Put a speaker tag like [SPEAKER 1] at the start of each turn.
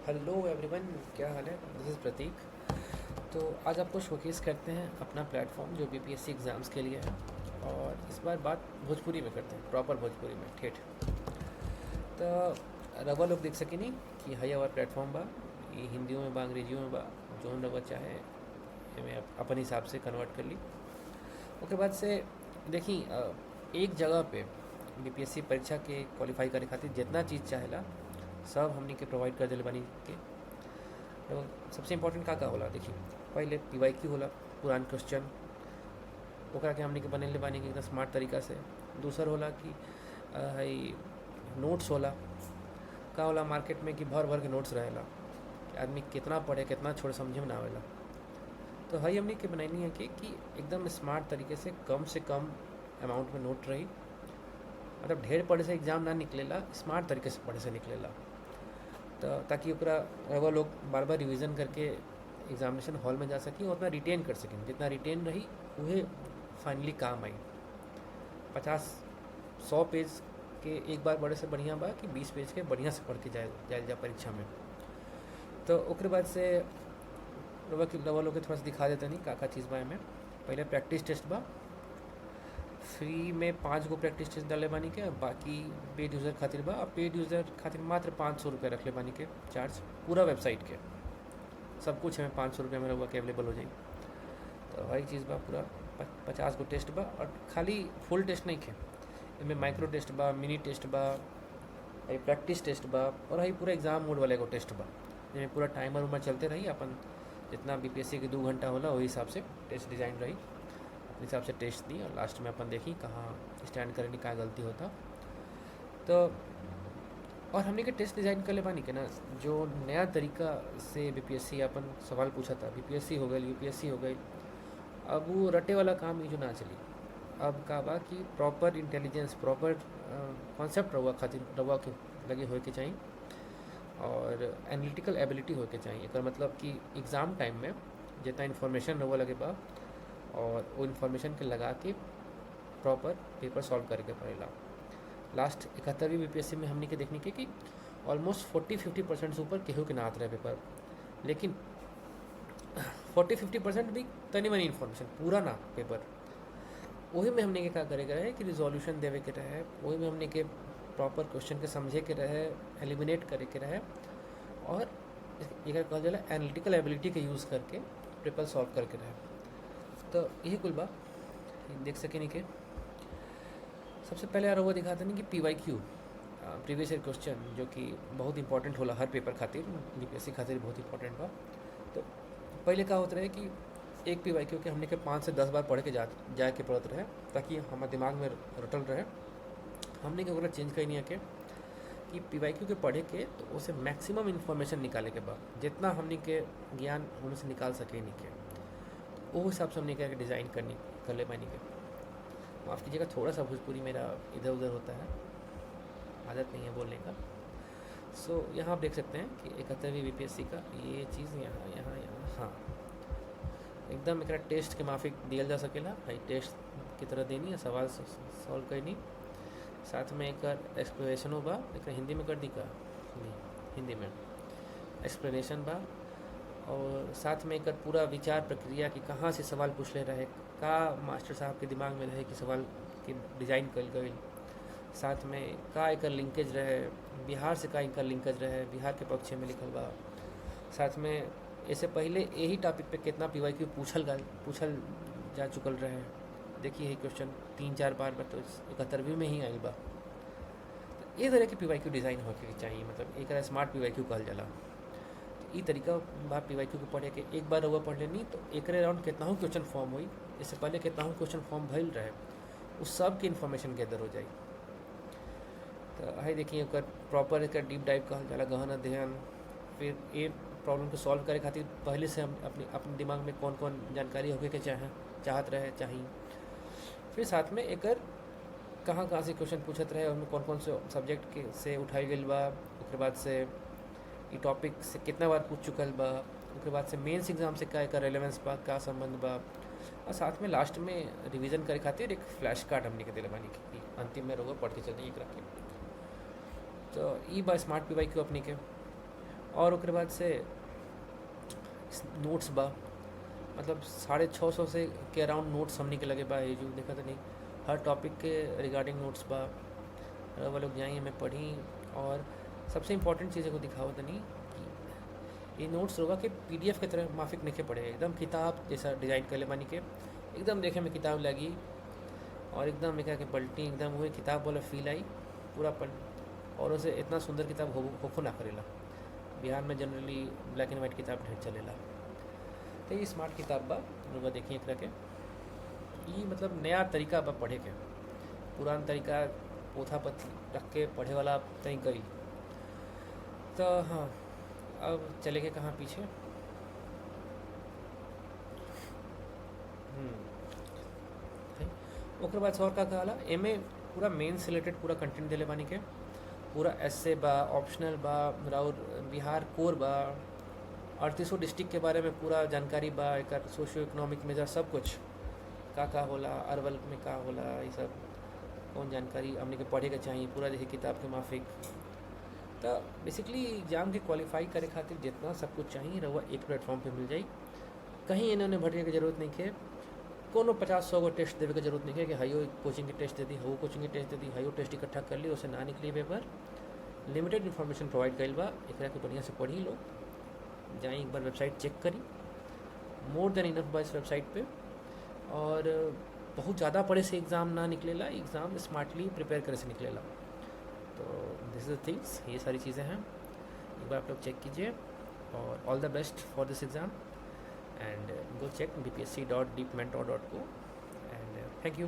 [SPEAKER 1] Hello everyone, क्या हाल है। This is प्रतीक। तो आज आपको शोकेस करते हैं अपना प्लेटफॉर्म जो बीपीएससी एग्ज़ाम्स के लिए है। और इस बार बात भोजपुरी में करते हैं, प्रॉपर भोजपुरी में ठेठ। तो रवा लोग देख सके नहीं कि हाई आवर प्लेटफॉर्म बा, ये हिंदियों में बा, अंग्रेजियों में बा, जो रवा चाहे हमें अपन हिसाब से कन्वर्ट कर ली। उसके बाद से देखी एक जगह पे बीपीएससी परीक्षा के क्वालिफाई करे खातिर जितना चीज़ चाहेला सब हमनी के प्रोवाइड कर दिले बानी के। तो सबसे इम्पोर्टेंट का होला देखिए, पहले पीवाईक्यू होला, पुरान क्वेश्चन ओकरा के हमनी के बनेले बानी के एकदम स्मार्ट तरीका से। दूसर होला कि हई नोट्स होला। का होला मार्केट में कि भर भर के नोट्स रहेला कि आदमी कितना पढ़े कितना छोड़े समझे में ना आवेला। तो हई हमनी के बनैनी है कि एकदम स्मार्ट तरीके से कम अमाउंट में नोट रही, मतलब ढेर पढ़े से एग्ज़ाम ना निकलेला, स्मार्ट तरीके से पढ़े से निकलेला। तो ताकि ओकरा रवा लोग बार बार रिवीजन करके एग्जामिनेशन हॉल में जा सकें और उतना रिटेन कर सकें। जितना रिटेन रही वह फाइनली काम आई। 50-100 पेज के एक बार बड़े से बढ़िया बा कि 20 पेज के बढ़िया से पढ़ के जाए जा परीक्षा में। तो ओकरे बाद से रवा लोग के थोड़ा सा दिखा देते नहीं का चीज़ बा में। पहले प्रैक्टिस टेस्ट बा, फ्री में 5 गो प्रैक्टिस टेस्ट डाले बानी के, बाकी पेड यूज़र खातिर बा। अब पेड यूज़र खातिर मात्र 500 रुपये रख ले बानी के चार्ज, पूरा वेबसाइट के सब कुछ हमें 500 रुपये में रहुआ के अवेलेबल हो जाए। तो वही चीज़ बा, पूरा 50 गो टेस्ट बा। और खाली फुल टेस्ट नहीं खे, इनमें माइक्रो टेस्ट बा, मिनी टेस्ट बा, प्रैक्टिस टेस्ट बा, और वही पूरा एग्जाम मोड वाले को टेस्ट बा, जिसमें पूरा टाइमर उमर चलते रही। अपन जितना बीपीएससी के 2 घंटा होला वही हिसाब से टेस्ट डिज़ाइन रही, हिसाब से टेस्ट दी और लास्ट में अपन देखी कहाँ स्टैंड करने का गलती होता। तो और हमने के टेस्ट डिज़ाइन कर ले बानी के ना, जो नया तरीका से बीपीएससी अपन सवाल पूछा था, बीपीएससी हो गई, यूपीएससी हो गई, अब वो रटे वाला काम ये जो ना चली। अब का बा कि प्रॉपर इंटेलिजेंस, प्रॉपर कॉन्सेप्ट रहुआ खातिर रहुआ के लगे होए के चाहिए और एनालिटिकल एबिलिटी होए के चाहिए। एक मतलब कि एग्ज़ाम टाइम में जितना इन्फॉर्मेशन रहुआ लगे बा और वो इन्फॉर्मेशन के लगा के प्रॉपर पेपर सॉल्व करके पड़ेला। लास्ट 71वीं बीपीएससी में हमने के देखने के कि ऑलमोस्ट 40-50% से ऊपर केहू के ना आते रहे पेपर, लेकिन 40-50% भी तनी मनी इन्फॉर्मेशन, पूरा ना पेपर। वही में हमने के क्या करे के रहे कि रिजोल्यूशन देवे के रहे, वही में हमने के प्रॉपर क्वेश्चन के समझे के रहे, एलिमिनेट करे के रहे, और एक कहल जाला एनालिटिकल एबिलिटी के यूज़ करके पेपर सॉल्व करके रहे। तो यही कुल बा देख सके नहीं के। सबसे पहले यार वो दिखाते नहीं कि पीवाईक्यू, प्रीवियस ईयर क्वेश्चन, जो कि बहुत इंपॉर्टेंट होला हर पेपर खातिर, बीपीएससी खातिर बहुत इंपॉर्टेंट बा। तो पहले क्या होता रहे कि एक पीवाईक्यू के हमने के 5 से 10 बार पढ़ के जाए के पड़त रहे, ताकि हमारे दिमाग में रटल रहे। हमने के चेंज कहीं नहीं है कि पीवाईक्यू के पढ़े के तो उसे मैक्सिमम इन्फॉर्मेशन निकाले के बाद जितना हमने के ज्ञान होने से निकाल सके नहीं के, वो हिसाब से हमने क्या डिज़ाइन कर ले पानी के। माफ़ कीजिएगा, थोड़ा सा भोजपुरी मेरा इधर उधर होता है, आदत नहीं है बोलने का। सो यहाँ आप देख सकते हैं कि 71वीं बीपीएससी का ये चीज़ यहाँ हाँ, एकदम एक टेस्ट के माफिक दिया जा सकेला। भाई टेस्ट की तरह देनी है, सवाल सॉल्व करनी, साथ में एक एक्सप्लेनेशन बा। एक हिंदी में कर दी का नहीं, हिंदी में एक्सप्लेनेशन बा, और साथ में एक पूरा विचार प्रक्रिया कि कहाँ से सवाल पूछ ले रहे, का मास्टर साहब के दिमाग में रहे कि सवाल की डिज़ाइन कल गई, साथ में का एक लिंकेज रहे, बिहार से का इनका लिंकेज रहे, बिहार के पक्ष में लिखल बा। साथ में इससे पहले यही टॉपिक पे कितना पीवाईक्यू पूछल जा चुकल रहे। देखिए यही क्वेश्चन 3-4 बार तो 71वीं में ही आई बा। तो ये तरह की पीवाईक्यू डिज़ाइन होके चाहिए, मतलब एक स्मार्ट पीवाईक्यू कहल जाला। ई तरीका बा पीवाईक्यू को पढ़े के, एक बार रउआ पढ़ लेनी तो एक अराउंड कितना हो क्वेश्चन फॉर्म हुई, इससे पहले कितना हो क्वेश्चन फॉर्म भइल रहे, उस सब की इन्फॉर्मेशन गैदर हो जाए। तो है देखिए प्रॉपर एक डीप डाइव कहल जाला, गहन अध्ययन। फिर ये प्रॉब्लम को सॉल्व करे खातिर पहले से हम अपने दिमाग में कौन कौन जानकारी होके के चाहत रहे चाहिए। फिर साथ में एक कहाँ कहाँ से क्वेश्चन पूछत रहे, उनमें कौन कौन से सब्जेक्ट के से उठाई गई बा, उसके बाद से ये टॉपिक से कितना बार पूछ चुकल बा, उसके बाद से मेंस एग्जाम से क्या रेलेवेंस बा, क्या संबंध बा, और साथ में लास्ट में रिवीजन करे खातिर एक फ्लैश कार्ड हमने के दिले बानी कि अंतिम में रहुआ पढ़ के चलते एक रखे। तो ई बा स्मार्ट पीवाईक्यू अपनी के। और ओकरे बाद से नोट्स बा, मतलब 650 से के अराउंड नोट्स हमने के लगे बा। ये जो देखा था नहीं, हर टॉपिक के रिगार्डिंग नोट्स बा। वो लोग जाई हमें पढ़ी, और सबसे इम्पोर्टेंट चीज़ें को दिखाओ तनी कि ये नोट्स होगा कि पीडीएफ की तरह माफिक नहीं पड़े, एकदम किताब जैसा डिज़ाइन कर ले बानी के, एकदम देखे में किताब लगी और एकदम एक के पलटी, एकदम वही किताब वाला फील आई पूरा पल। और उसे इतना सुंदर किताब होखो ना करेला। बिहार में जनरली ब्लैक एंड वाइट किताब ढेर चलेला, तो ये स्मार्ट किताब बा। लोग देखिए एकरा के, ये मतलब नया तरीका बा पढ़े के। पुरान तरीका पोथा पत्ती रख के पढ़े वाला तई गई। तो हाँ, अब चले गए कहाँ पीछे। ओकर बाद और का कहला एमे पूरा मेन से रिलेटेड पूरा कंटेंट देले बानी के, पूरा एसे बा, ऑप्शनल बा, और बिहार कोर बा, 38 डिस्ट्रिक्ट के बारे में पूरा जानकारी बा, एक सोशियो इकोनॉमिक मेजर सब कुछ का होला, अरवल में का होला, ये सब कौन जानकारी हमने के पढ़े के चाहिए पूरा देखिए किताब के माफिक। तो बेसिकली एग्जाम के क्वालिफाई करे खातिर जितना सब कुछ चाहिए रहुआ एक प्लेटफॉर्म पे मिल जाई। कहीं इन्होंने भटके की जरूरत नहीं है, कोनो 50-100 गो टेस्ट देवे की जरूरत नहीं है कि हाइयो कोचिंग की टेस्ट दे दी, हाउ कोचिंग की टेस्ट दे दी, हाइयो टेस्ट इकट्ठा कर ली, उसे ना निकली पेपर। लिमिटेड इन्फॉर्मेशन प्रोवाइड कइल बा, एकरा के बढ़िया से पढ़ी लो, जाए एक बार वेबसाइट चेक करी, मोर देन इनफ बा इस वेबसाइट पे। और बहुत ज़्यादा पढ़े से एग्ज़ाम ना निकलेला, एग्ज़ाम स्मार्टली प्रिपेयर करे से निकलेला। तो दिस इज द थिंग्स, ये सारी चीज़ें हैं, एक बार आप लोग चेक कीजिए। और all the best for this exam, and go check bpsc.deepmentor.co, and thank you.